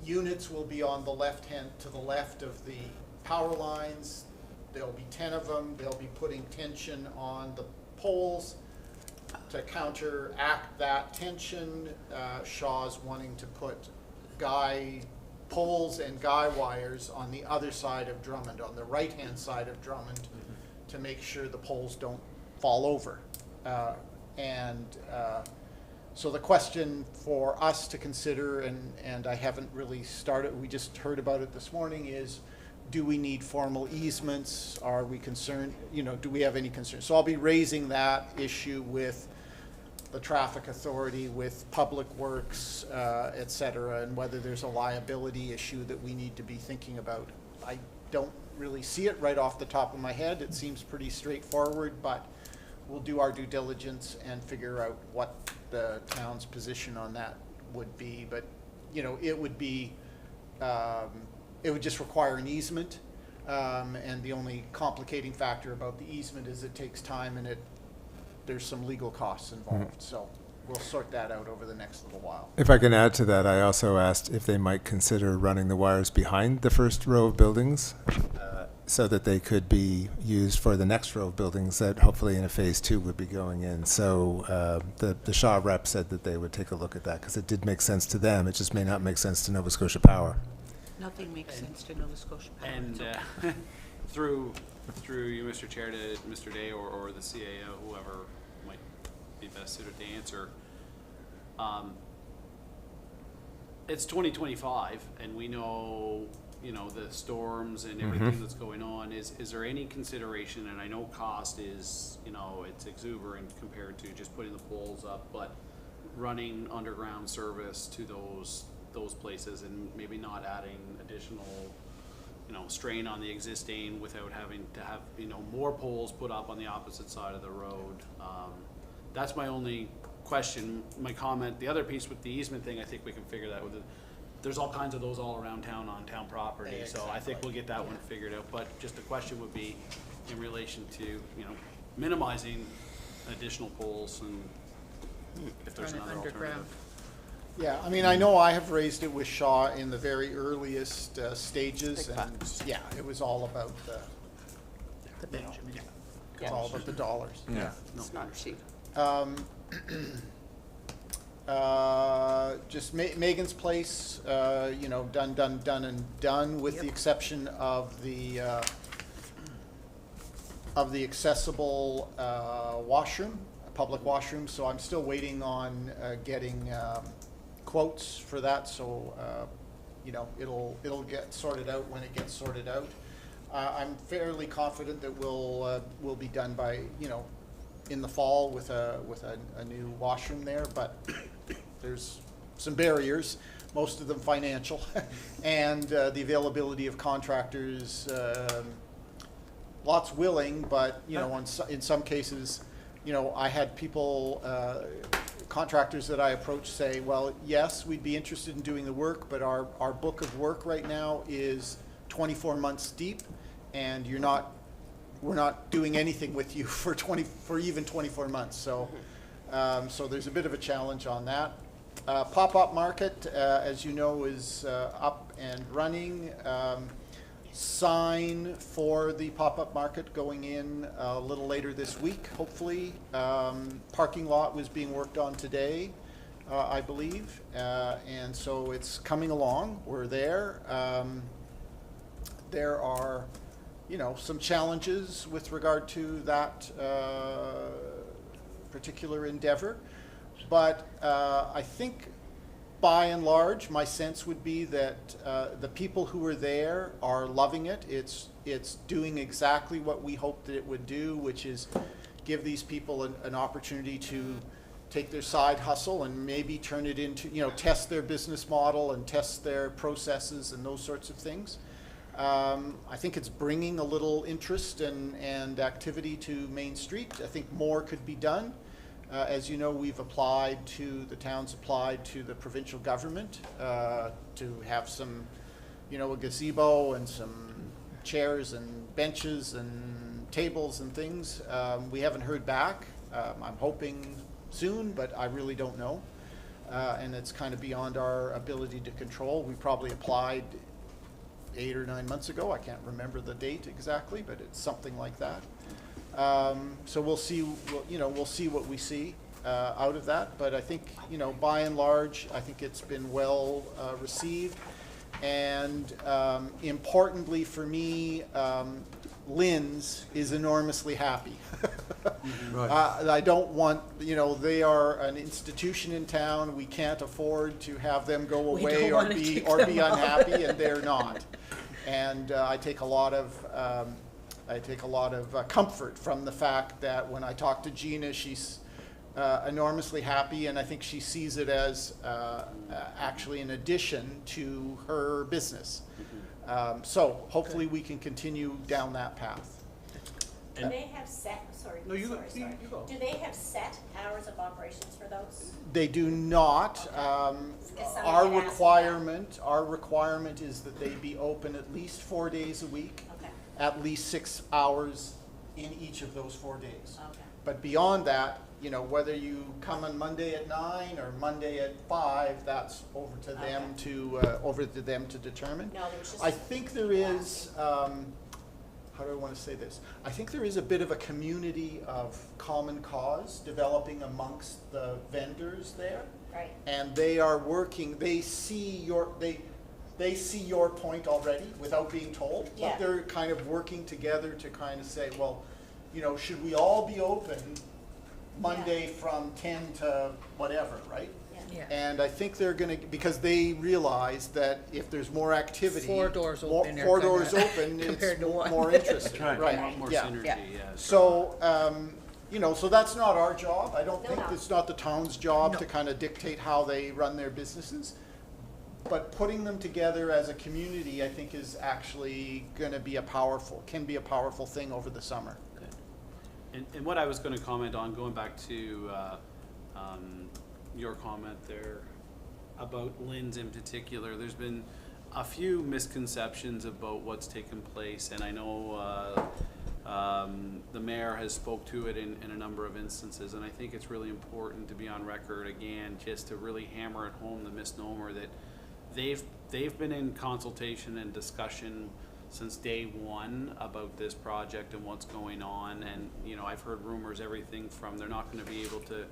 units will be on the left-hand, to the left of the power lines. There'll be 10 of them. They'll be putting tension on the poles to counteract that tension. Shaw's wanting to put guy poles and guy wires on the other side of Drummond, on the right-hand side of Drummond, to make sure the poles don't fall over. So the question for us to consider, and I haven't really started, we just heard about it this morning, is do we need formal easements? Are we concerned, do we have any concerns? So I'll be raising that issue with the traffic authority, with Public Works, et cetera, and whether there's a liability issue that we need to be thinking about. I don't really see it right off the top of my head. It seems pretty straightforward, but we'll do our due diligence and figure out what the town's position on that would be. But, it would be, it would just require an easement. And the only complicating factor about the easement is it takes time and there's some legal costs involved. So we'll sort that out over the next little while. If I can add to that, I also asked if they might consider running the wires behind the first row of buildings so that they could be used for the next row of buildings that hopefully in a phase 2 would be going in. So the Shaw rep said that they would take a look at that because it did make sense to them. It just may not make sense to Nova Scotia Power. Nothing makes sense to Nova Scotia Power. And through you, Mr. Chair, to Mr. Day or the CAO, whoever might be best suited to answer. It's 2025, and we know, the storms and everything that's going on. Is there any consideration, and I know cost is, it's exuberant compared to just putting the poles up, but running underground service to those places and maybe not adding additional strain on the existing without having to have, more poles put up on the opposite side of the road. That's my only question, my comment. The other piece with the easement thing, I think we can figure that with there's all kinds of those all around town on town property. Yeah, So I think we'll get that one figured out. But just the question would be in relation to, minimizing additional poles and if there's Run it another underground. alternative. Yeah, I mean, I know I have raised it with Shaw in the very earliest stages, Big and yeah, it was all about The Benjamin. it's all about the dollars. Yeah. It's not cheap. Just Megan's Place, done and done, with the exception of the accessible washroom, public washroom. So I'm still waiting on getting quotes for that. So it'll get sorted out when it gets sorted out. I'm fairly confident that we'll be done by in the fall with a new washroom there, but there's some barriers, most of them financial, and the availability of contractors. Lots willing, but in some cases, I had people, contractors that I approached say, well, yes, we'd be interested in doing the work, but our book of work right now is 24 months deep, and we're not doing anything with you for even 24 months. So, so there's a bit of a challenge on that. Pop-up market, as you know, is up and running. Sign for the pop-up market going in a little later this week, hopefully. Parking lot was being worked on today, I believe, and so it's coming along. We're there. There are, some challenges with regard to that particular endeavor, but I think by and large, my sense would be that the people who are there are loving it. It's doing exactly what we hoped that it would do, which is give these people an opportunity to take their side hustle and maybe turn it into, test their business model and test their processes and those sorts of things. I think it's bringing a little interest and activity to Main Street. I think more could be done. As you know, the town's applied to the provincial government to have some, a gazebo and some chairs and benches and tables and things. We haven't heard back. I'm hoping soon, but I really don't know. And it's kind of beyond our ability to control. We probably applied 8 or 9 months ago. I can't remember the date exactly, but it's something like that. So we'll see. We'll see what we see out of that. But I think, by and large, I think it's been well received. And importantly for me, Lynn's is enormously happy. Right. I don't want, they are an institution in town. We can't afford to have them go We away don't or wanna be kick or them be out. unhappy, and they're not. And I take a lot of comfort from the fact that when I talk to Gina, she's enormously happy, and I think she sees it as actually an addition to her business. So hopefully we can continue down that path. Do they have set, sorry, No, you go- sorry, you sorry. go. Do they have set hours of operations for those? They do not. somebody Our had asked me requirement is that they be open at least 4 days a week, Okay, at least 6 hours in each of those 4 days. okay. But beyond that, whether you come on Monday at 9 or Monday at 5, that's over to them to determine. No, there was just. I think there is, how do I want to say this? I think there is a bit of a community of common cause developing amongst the vendors there. Right. And they are working, they see your point already without being told. Yeah. But they're kind of working together to kind of say, well, should we all be open Monday from 10 to whatever, right? Yeah. And I think they're gonna, because they realize that if there's more activity. 4 doors more- open are 4 kinda- doors open, compared it's to one. more interesting, Right. right? A lot more Yeah. synergy, Yeah. yeah. So, so that's not our job. I don't No, think no. it's not the town's job No. to kind of dictate how they run their businesses. But putting them together as a community, I think, is actually gonna be can be a powerful thing over the summer. And what I was gonna comment on, going back to, your comment there about Lynn's in particular, there's been a few misconceptions about what's taken place, and I know, the mayor has spoke to it in a number of instances, and I think it's really important to be on record again, just to really hammer at home the misnomer that they've been in consultation and discussion since day one about this project and what's going on. And, I've heard rumors, everything from they're not gonna be able to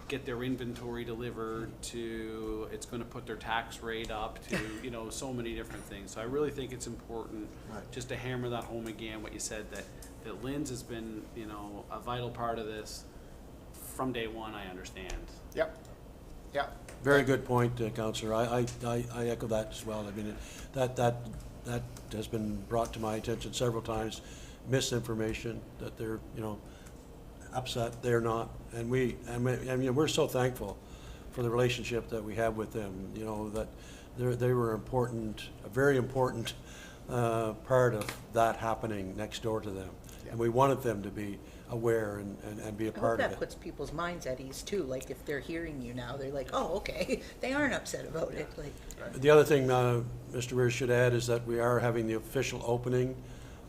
get their inventory delivered to it's gonna put their tax rate up to, so many different things. So I really think it's important Right. just to hammer that home again, what you said, that Lynn's has been, a vital part of this from day one, I understand. Yep, yep. Very good point, Councillor. I echo that as well. I mean, that has been brought to my attention several times. Misinformation, that they're, upset, they're not. And we're so thankful for the relationship that we have with them, that they were a very important part of that happening next door to them. And we wanted them to be aware and be a I hope part of that it. puts people's minds at ease too, like if they're hearing you now, they're like, oh, okay, they aren't upset about it, like. The other thing, Mr. Weir should add, is that we are having the official opening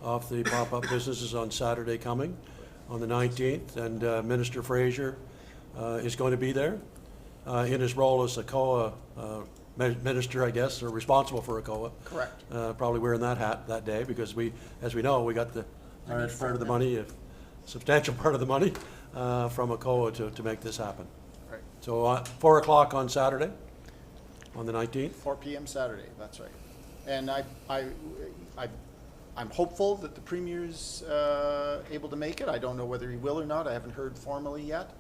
of the pop-up businesses on Saturday coming, on the 19th, and Minister Fraser is going to be there in his role as a COA minister, I guess, or responsible for a COA. Correct. Probably wearing that hat that day, because as we know, we got the large part of the money, a substantial part of the money from a COA to make this happen. Right. So 4 o'clock on Saturday, on the 19th. 4 p.m. Saturday, that's right. And I'm hopeful that the Premier's able to make it. I don't know whether he will or not. I haven't heard formally yet,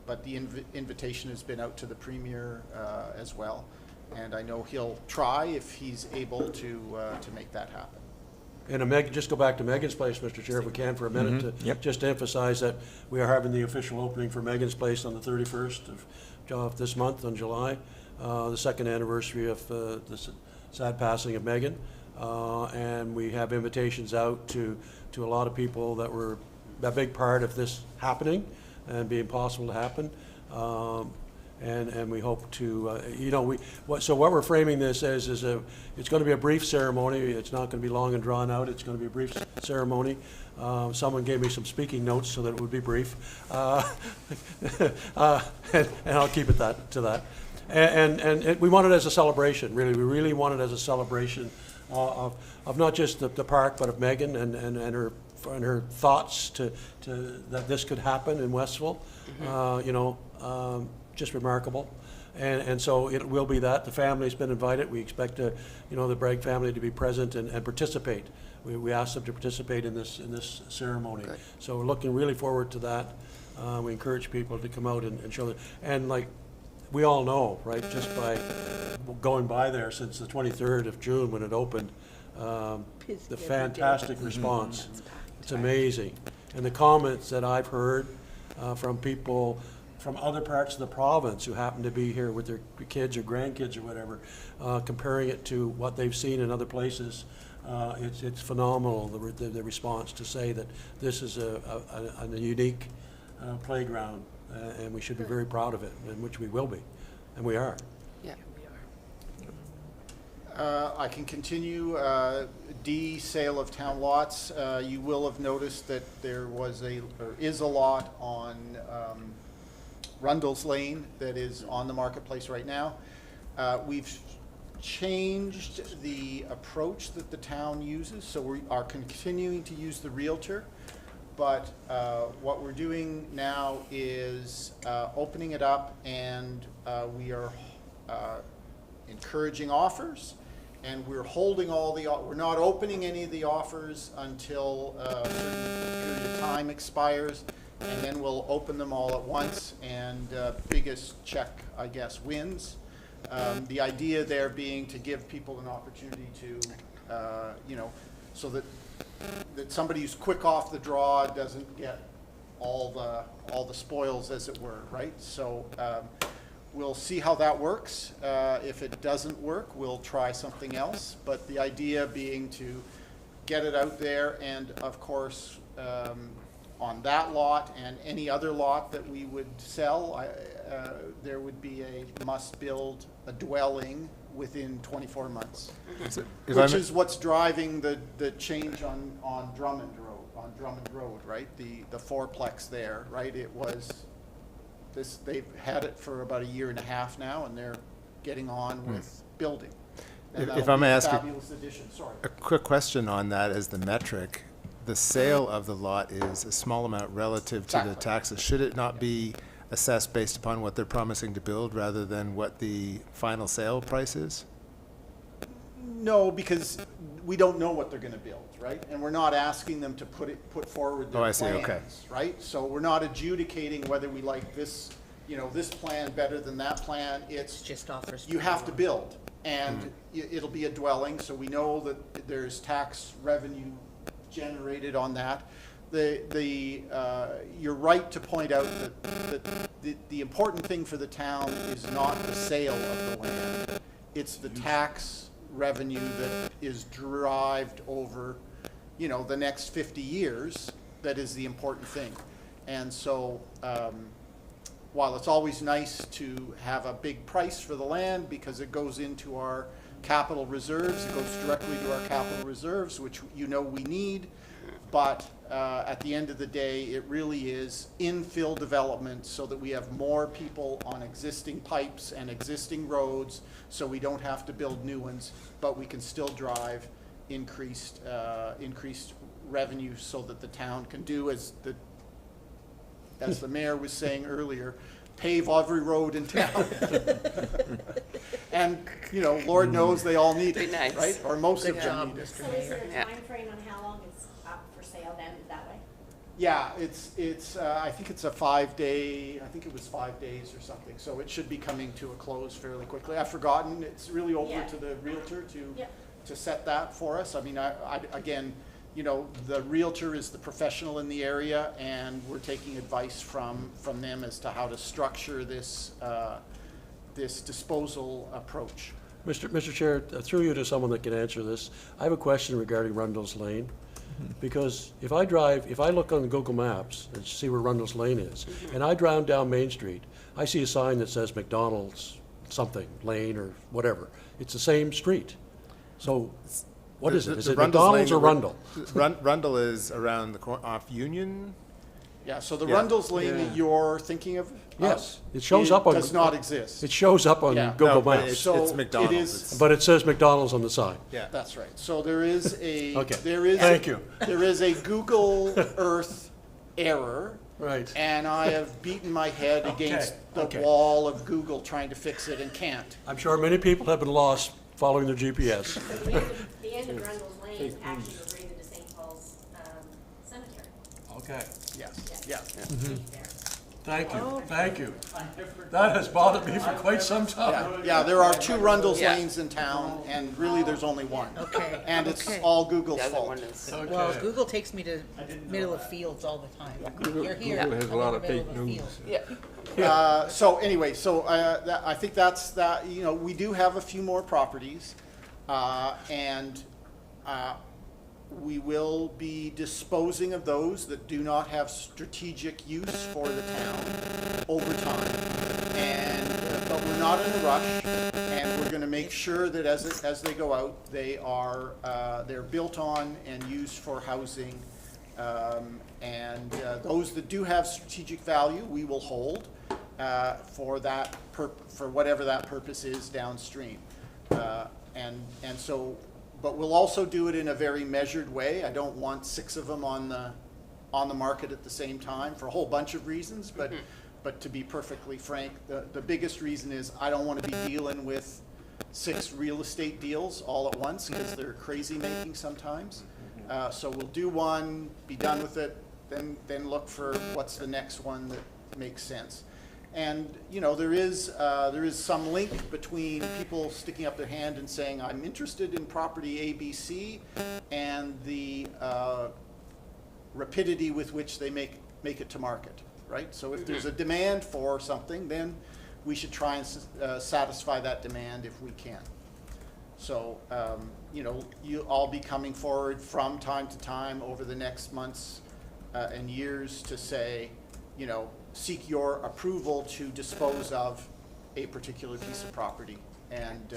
but the invitation has been out to the Premier as well. And I know he'll try if he's able to make that happen. And just go back to Megan's Place, Mr. Chair, if we can, for a minute, just to emphasize that we are having the official opening for Megan's Place on the 31st of this month, on July, the second anniversary of the sad passing of Megan. And we have invitations out to a lot of people that were a big part of this happening and being possible to happen. And we hope to, so what we're framing this as is it's going to be a brief ceremony. It's not going to be long and drawn out. It's going to be a brief ceremony. Someone gave me some speaking notes so that it would be brief. And I'll keep it to that. And we want it as a celebration, really. We really want it as a celebration of not just the park, but of Megan and her thoughts to that this could happen in Westville. Just remarkable. And so it will be that. The family's been invited. We expect the Bragg family to be present and participate. We asked them to participate in this ceremony. Okay. So we're looking really forward to that. We encourage people to come out and show them. And like we all know, right, just by going by there since the 23rd of June when it opened, the fantastic response. It's amazing. And the comments that I've heard from people from other parts of the province who happen to be here with their kids or grandkids or whatever, comparing it to what they've seen in other places, it's phenomenal, the response to say that this is a unique playground, and we should be very proud of it, and which we will be, and we are. Yeah, we are. I can continue. D, sale of town lots. You will have noticed that there is a lot on Rundle's Lane that is on the marketplace right now. We've changed the approach that the town uses, so we are continuing to use the realtor, but what we're doing now is opening it up, and we are encouraging offers, and we're holding we're not opening any of the offers until a certain period of time expires, and then we'll open them all at once, and biggest check, I guess, wins. The idea there being to give people an opportunity to, so that somebody who's quick off the draw doesn't get all the spoils, as it were, right? So we'll see how that works. If it doesn't work, we'll try something else. But the idea being to get it out there, and of course, on that lot and any other lot that we would sell, there would be a must-build a dwelling within 24 months, which is what's driving the change on Drummond Road, right? The fourplex there, right? It was this. They've had it for about a year and a half now, and they're getting on with building. And If I may ask fabulous addition. Sorry. a quick question on that as the metric, the sale of the lot is a small amount relative to the taxes. Should it not be assessed based upon what they're promising to build rather than what the final sale price is? No, because we don't know what they're going to build, right? And we're not asking them to put forward their plans, okay. right? So we're not adjudicating whether we like this, this plan better than that plan. It's Just offers. you have to build, and it'll be a dwelling, so we know that there's tax revenue generated on that. You're right to point out that the important thing for the town is not the sale of the land. It's the tax revenue that is derived over, the next 50 years that is the important thing. And so while it's always nice to have a big price for the land because it goes into our capital reserves, it goes directly to our capital reserves, which we need. But at the end of the day, it really is infill development so that we have more people on existing pipes and existing roads, so we don't have to build new ones, but we can still drive increased revenue so that the town can do, as the mayor was saying earlier, pave every road in town. And, Lord knows they all need it, Nice. right? Or most Good of job, them need it. Mr. So is there Mayor. a Yeah. time frame on how long it's up for sale then, that way? Yeah, I think it's a 5-day, I think it was 5 days or something, so it should be coming to a close fairly quickly. I've forgotten, it's really over Yeah. to the Realtor Yeah. to set that for us. I mean, again, you know, the Realtor is the professional in the area, and we're taking advice from them as to how to structure this, this disposal approach. Mr. Chair, through you to someone that can answer this, I have a question regarding Rundle's Lane. Because if I look on Google Maps and see where Rundle's Lane is, and I drive down Main Street, I see a sign that says McDonald's something, Lane or whatever. It's the same street. So what is it? Is it McDonald's or Rundle? Rundle is around the corner off Union. Yeah, so the Yeah. Rundle's Lane that you're thinking of? Yes, it shows up on. Does not exist. It shows up on Yeah. Google No, but Maps, it's So McDonald's. it is- It's- but it says McDonald's on the sign. Yeah. That's right. So there is a, Okay. Thank you. There is a Google Earth error, Right. and I have beaten my head against the okay. wall of Google trying to fix it and can't. I'm sure many people have been lost following their GPS. The end of Rundle's Lane actually goes right into St. Paul's Cemetery. Okay. Yes, Yeah. yeah. There. Thank you, thank you. That has bothered me for quite some time. Yeah, there are 2 Rundle's Yeah. Lanes in town, and really there's only one. Okay, And it's okay. all Google's The other fault. one is, Well, Google takes me to middle of fields all the time. You're here, I'm Google has in a lot the of middle fake of a news. field. yeah. So anyway, I think that's that. You know, we do have a few more properties, and we will be disposing of those that do not have strategic use for the town over time. And but we're not in a rush, and we're going to make sure that as they go out, they're built on and used for housing. And those that do have strategic value, we will hold for whatever that purpose is downstream. And so, but we'll also do it in a very measured way. I don't want 6 of them on the market at the same time for a whole bunch of reasons. But to be perfectly frank, the biggest reason is I don't want to be dealing with 6 real estate deals all at once because they're crazy making sometimes. So we'll do one, be done with it, then look for what's the next one that makes sense. And, you know, there is some link between people sticking up their hand and saying, I'm interested in property ABC, and the rapidity with which they make it to market, right? So if there's a demand for something, then we should try and satisfy that demand if we can. So, you know, I'll be coming forward from time to time over the next months and years to say, you know, seek your approval to dispose of a particular piece of property. And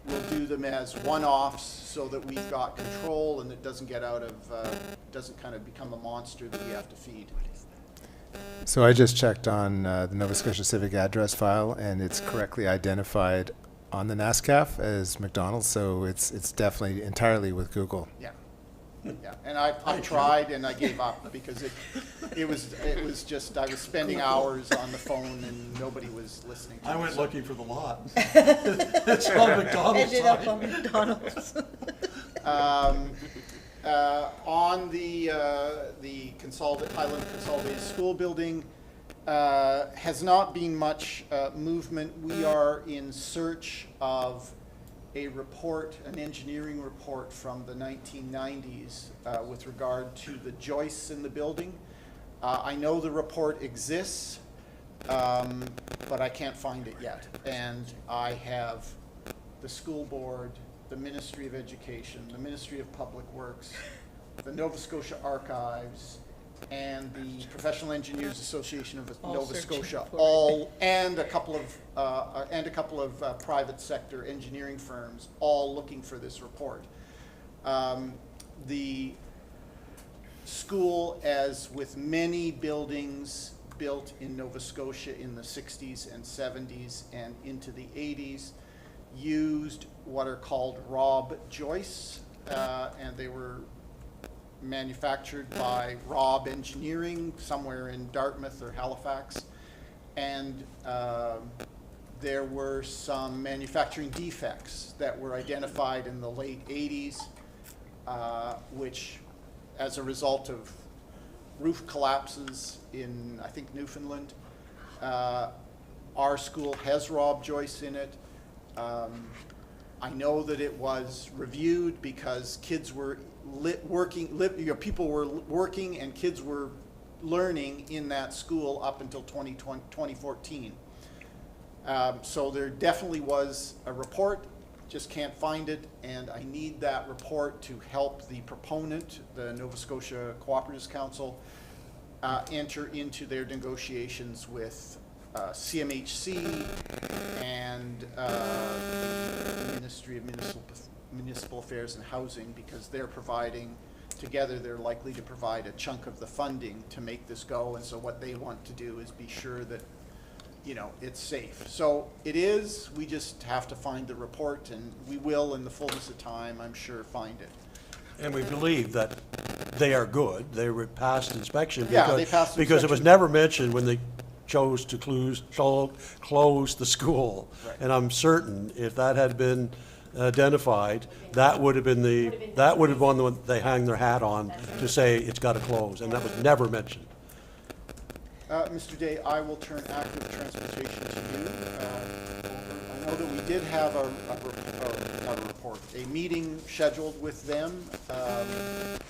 we'll do them as one-offs so that we've got control and it doesn't get out of, doesn't kind of become a monster that we have to feed. So I just checked on the Nova Scotia Civic address file, and it's correctly identified on the NASCAF as McDonald's, so it's definitely entirely with Google. Yeah. Yeah, and I tried and I gave up because it was just, I was spending hours on the phone and nobody was listening to me. I went looking for the lot. It's on McDonald's Ended up sign. on McDonald's. On the Highland Consolidated School Building, has not been much movement. We are in search of a report, an engineering report from the 1990s with regard to the joists in the building. I know the report exists, but I can't find it yet. And I have the school board, the Ministry of Education, the Ministry of Public Works, the Nova Scotia Archives, and the Professional Engineers Association of All Nova searching Scotia, for it. and a couple of private sector engineering firms, all looking for this report. The school, as with many buildings built in Nova Scotia in the 60s and 70s and into the 80s, used what are called Rob joists, and they were manufactured by Rob Engineering somewhere in Dartmouth or Halifax. And there were some manufacturing defects that were identified in the late 80s, which, as a result of roof collapses in, I think, Newfoundland. Our school has Rob Joyce in it. I know that it was reviewed because kids were people were working and kids were learning in that school up until 2014. So there definitely was a report, just can't find it, and I need that report to help the proponent, the Nova Scotia Cooperatives Council, enter into their negotiations with CMHC and the Ministry of Municipal Affairs and Housing, because they're providing, together they're likely to provide a chunk of the funding to make this go, and so what they want to do is be sure that, you know, it's safe. So it is, we just have to find the report, and we will, in the fullness of time, I'm sure, find it. And we believe that they are good, they were passed inspection. Yeah, because- they passed Because it was inspection. never mentioned when they chose to close the school. Right. And I'm certain if that had been identified, that would have been one that they hang their hat on to say it's got to close, and that was never mentioned. Mr. Day, I will turn active transportation to you. I know that we did have a meeting scheduled with them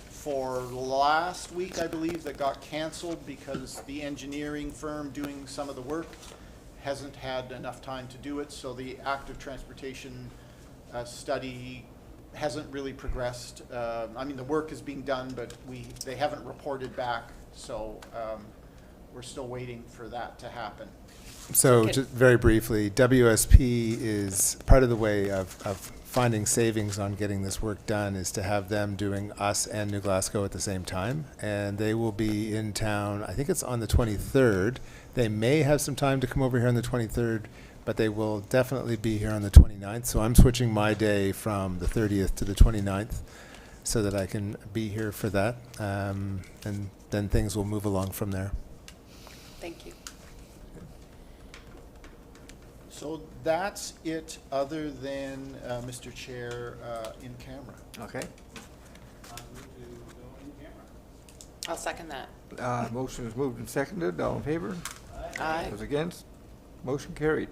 for last week, I believe, that got canceled because the engineering firm doing some of the work hasn't had enough time to do it, so the active transportation study hasn't really progressed. I mean, the work is being done, but they haven't reported back, so we're still waiting for that to happen. So Okay. just very briefly, WSP is part of the way of finding savings on getting this work done is to have them doing us and New Glasgow at the same time. And they will be in town, I think it's on the 23rd. They may have some time to come over here on the 23rd, but they will definitely be here on the 29th. So I'm switching my day from the 30th to the 29th so that I can be here for that. And then things will move along from there. Thank you. So that's it, other than, Mr. Chair, in camera. Okay. Move to go in camera. I'll second that. Motion is moved and seconded. All in favor? Aye. Those against? Motion carried.